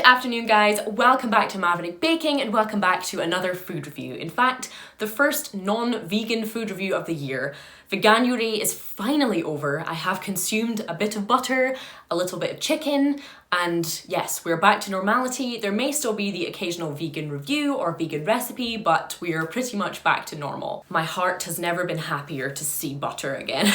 Good afternoon guys, welcome back to Maverick Baking and welcome back to another food review. In fact, the first non-vegan food review of the year. Veganuary is finally over. I have consumed a bit of butter, a little bit of chicken, and yes, we're back to normality. There may still be the occasional vegan review or vegan recipe, but we are pretty much back to normal. My heart has never been happier to see butter again.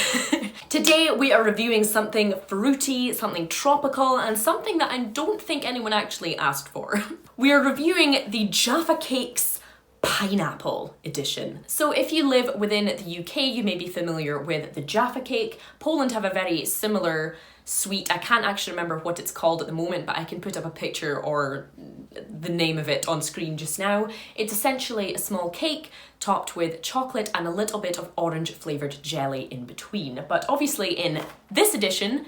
Today we are reviewing something fruity, something tropical, and something that I don't think anyone actually asked for. We are reviewing the Jaffa Cakes Pineapple edition. So if you live within the UK, you may be familiar with the Jaffa Cake. Poland have a very similar sweet, I can't actually remember what it's called at the moment, but I can put up a picture or the name of it on screen just now. It's essentially a small cake topped with chocolate and a little bit of orange flavoured jelly in between. But obviously in this edition,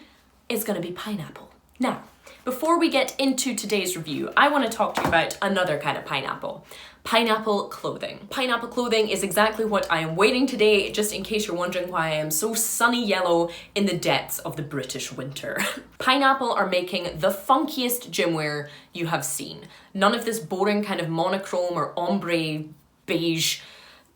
it's going to be pineapple. Now, before we get into today's review, I want to talk to you about another kind of pineapple. Pineapple clothing. Pineapple clothing is exactly what I am wearing today, just in case you're wondering why I am so sunny yellow in the depths of the British winter. Pineapple are making the funkiest gym wear you have seen. None of this boring kind of monochrome or ombre, beige,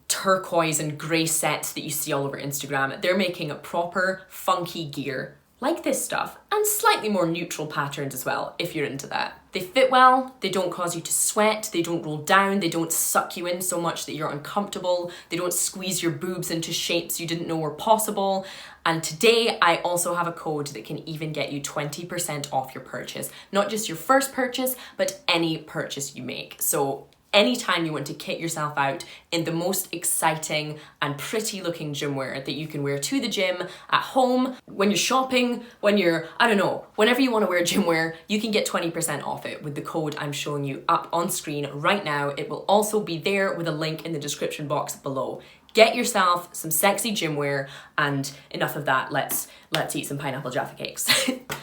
turquoise and grey sets that you see all over Instagram. They're making a proper funky gear like this stuff, and slightly more neutral patterns as well, if you're into that. They fit well, they don't cause you to sweat, they don't roll down, they don't suck you in so much that you're uncomfortable, they don't squeeze your boobs into shapes you didn't know were possible. And today I also have a code that can even get you 20% off your purchase. Not just your first purchase, but any purchase you make. So anytime you want to kit yourself out in the most exciting and pretty looking gym wear that you can wear to the gym, at home, when you're shopping, when you're, I don't know, whenever you want to wear gym wear, you can get 20% off it with the code I'm showing you up on screen right now. It will also be there with a link in the description box below. Get yourself some sexy gym wear, and enough of that, let's eat some pineapple Jaffa cakes.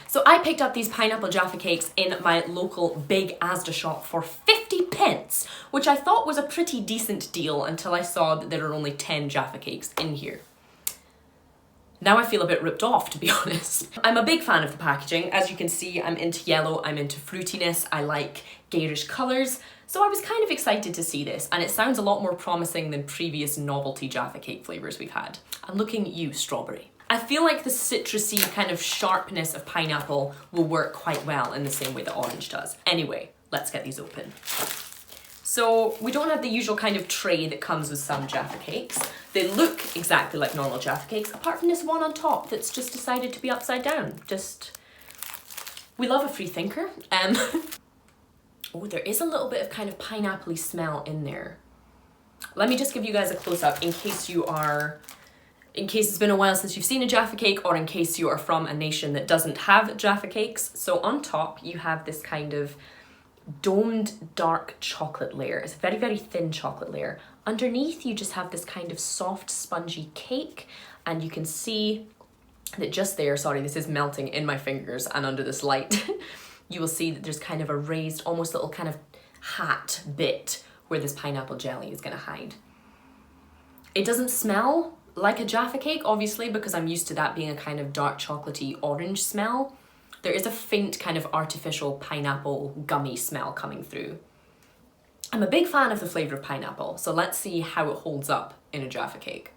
So I picked up these pineapple Jaffa cakes in my local big ASDA shop for 50 pence, which I thought was a pretty decent deal until I saw that there are only 10 Jaffa cakes in here. Now I feel a bit ripped off, to be honest. I'm a big fan of the packaging. As you can see, I'm into yellow, I'm into fruitiness, I like garish colours. So I was kind of excited to see this, and it sounds a lot more promising than previous novelty Jaffa cake flavours we've had. I'm looking at you, strawberry. I feel like the citrusy kind of sharpness of pineapple will work quite well in the same way that orange does. Anyway, let's get these open. So we don't have the usual kind of tray that comes with some Jaffa cakes. They look exactly like normal Jaffa cakes, apart from this one on top that's just decided to be upside down. We love a free thinker. Oh, there is a little bit of kind of pineapple-y smell in there. Let me just give you guys a close-up in case it's been a while since you've seen a Jaffa cake, or in case you are from a nation that doesn't have Jaffa cakes. So on top, you have this kind of domed dark chocolate layer. It's a very, very thin chocolate layer. Underneath, you just have this kind of soft, spongy cake, and you can see that just there, sorry, this is melting in my fingers and under this light, you will see that there's kind of a raised, almost little kind of hat bit where this pineapple jelly is going to hide. It doesn't smell like a Jaffa cake, obviously, because I'm used to that being a kind of dark chocolatey orange smell. There is a faint kind of artificial pineapple gummy smell coming through. I'm a big fan of the flavour of pineapple, so let's see how it holds up in a Jaffa cake.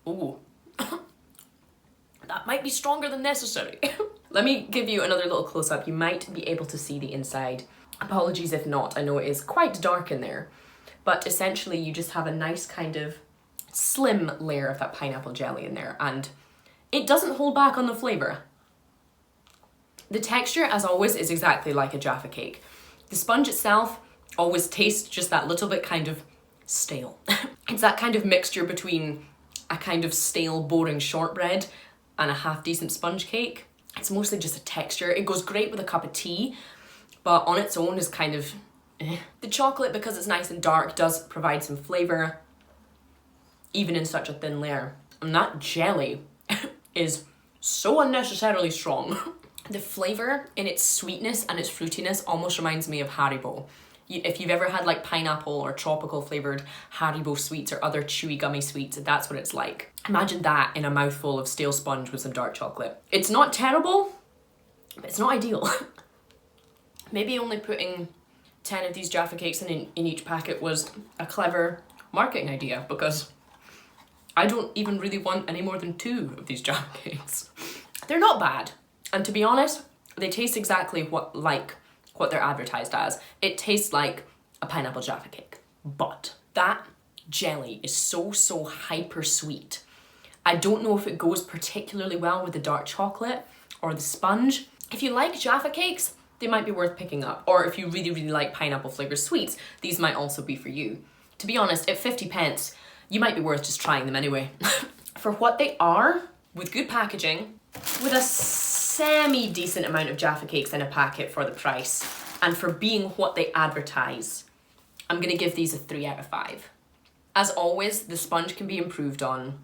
Ooh. That might be stronger than necessary. Let me give you another little close-up. You might be able to see the inside. Apologies if not, I know it is quite dark in there. But essentially you just have a nice kind of slim layer of that pineapple jelly in there, and it doesn't hold back on the flavour. The texture, as always, is exactly like a Jaffa cake. The sponge itself always tastes just that little bit kind of stale. It's that kind of mixture between a kind of stale, boring shortbread and a half-decent sponge cake. It's mostly just a texture. It goes great with a cup of tea, but on its own is kind of eh. The chocolate, because it's nice and dark, does provide some flavour, even in such a thin layer. And that jelly is so unnecessarily strong. The flavour in its sweetness and its fruitiness almost reminds me of Haribo. If you've ever had like pineapple or tropical flavoured Haribo sweets or other chewy gummy sweets, that's what it's like. Imagine that in a mouthful of stale sponge with some dark chocolate. It's not terrible, but it's not ideal. Maybe only putting 10 of these Jaffa Cakes in each packet was a clever marketing idea, because I don't even really want any more than 2 of these Jaffa Cakes. They're not bad, and to be honest, they taste exactly what they're advertised as. It tastes like a pineapple Jaffa Cake, but that jelly is so hyper sweet. I don't know if it goes particularly well with the dark chocolate or the sponge. If you like Jaffa Cakes, they might be worth picking up. Or if you really like pineapple flavoured sweets, these might also be for you. To be honest, at 50p, you might be worth just trying them anyway. For what they are, with good packaging, with a semi-decent amount of Jaffa Cakes in a packet for the price, and for being what they advertise, I'm gonna give these a 3 out of 5. As always, the sponge can be improved on,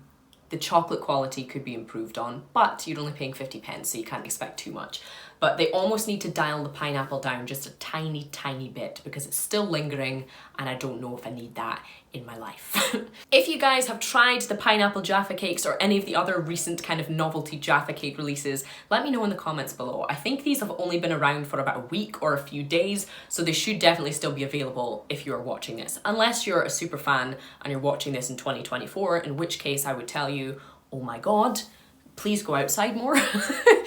the chocolate quality could be improved on, but you're only paying 50p, so you can't expect too much. But they almost need to dial the pineapple down just a tiny bit, because it's still lingering and I don't know if I need that in my life. If you guys have tried the Pineapple Jaffa Cakes or any of the other recent kind of novelty Jaffa Cake releases, let me know in the comments below. I think these have only been around for about a week or a few days, so they should definitely still be available if you're watching this. Unless you're a super fan and you're watching this in 2024, in which case I would tell you, oh my god, please go outside more.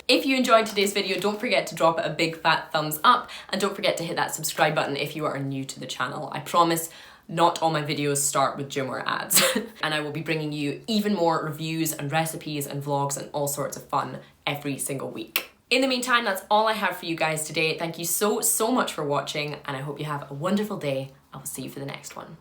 If you enjoyed today's video, don't forget to drop it a big fat thumbs up, and don't forget to hit that subscribe button if you are new to the channel. I promise not all my videos start with gym or ads. And I will be bringing you even more reviews and recipes and vlogs and all sorts of fun every single week. In the meantime, that's all I have for you guys today. Thank you so much for watching, and I hope you have a wonderful day. I will see you for the next one.